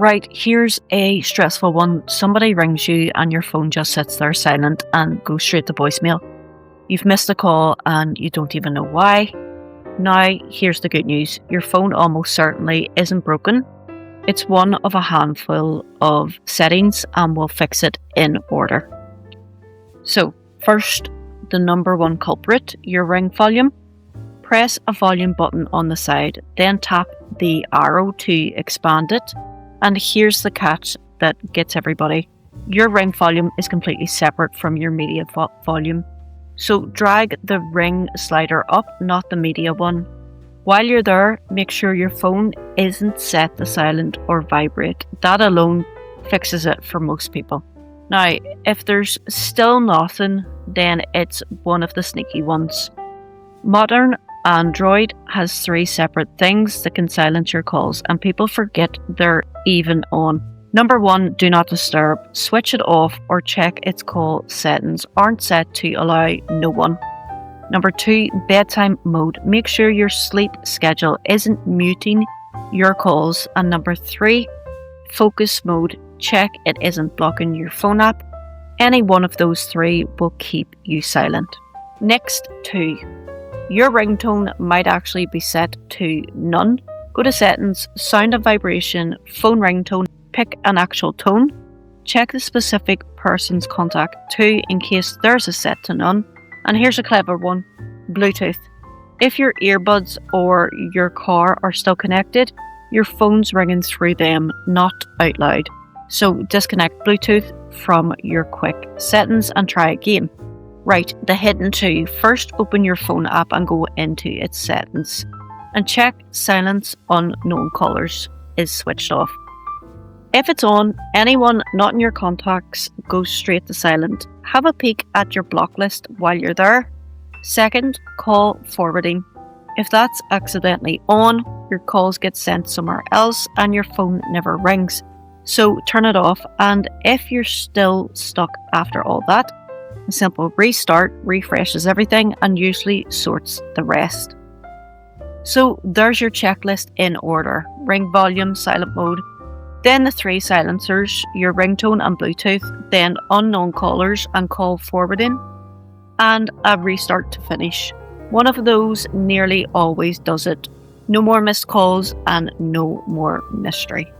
Right, here's a stressful one. Somebody rings you and your phone just sits there silent and goes straight to voicemail. You've missed a call and you don't even know why. Now, here's the good news. Your phone almost certainly isn't broken. It's one of a handful of settings and we'll fix it in order. So, first, the number one culprit, your ring volume. Press a volume button on the side, then tap the arrow to expand it. And here's the catch that gets everybody. Your ring volume is completely separate from your media volume. So drag the ring slider up, not the media one. While you're there, make sure your phone isn't set to silent or vibrate. That alone fixes it for most people. Now, if there's still nothing, then it's one of the sneaky ones. Modern Android has 3 separate things that can silence your calls, and people forget they're even on. Number 1, do not disturb. Switch it off or check its call settings aren't set to allow no one. Number 2, bedtime mode. Make sure your sleep schedule isn't muting your calls. And number 3, focus mode. Check it isn't blocking your phone app. Any one of those 3 will keep you silent. Next 2. Your ringtone might actually be set to none. Go to settings, sound and vibration, phone ringtone, pick an actual tone. Check the specific person's contact too in case there's a set to none. And here's a clever one, Bluetooth. If your earbuds or your car are still connected, your phone's ringing through them, not out loud. So disconnect Bluetooth from your quick settings and try again. Right, the hidden 2. First, open your phone app and go into its settings. And check silence on known callers is switched off. If it's on, anyone not in your contacts goes straight to silent. Have a peek at your block list while you're there. Second, call forwarding. If that's accidentally on, your calls get sent somewhere else and your phone never rings. So turn it off, and if you're still stuck after all that, a simple restart refreshes everything and usually sorts the rest. So there's your checklist in order. Ring volume, silent mode, then the 3 silencers, your ringtone and Bluetooth, then unknown callers and call forwarding, and a restart to finish. One of those nearly always does it. No more missed calls and no more mystery.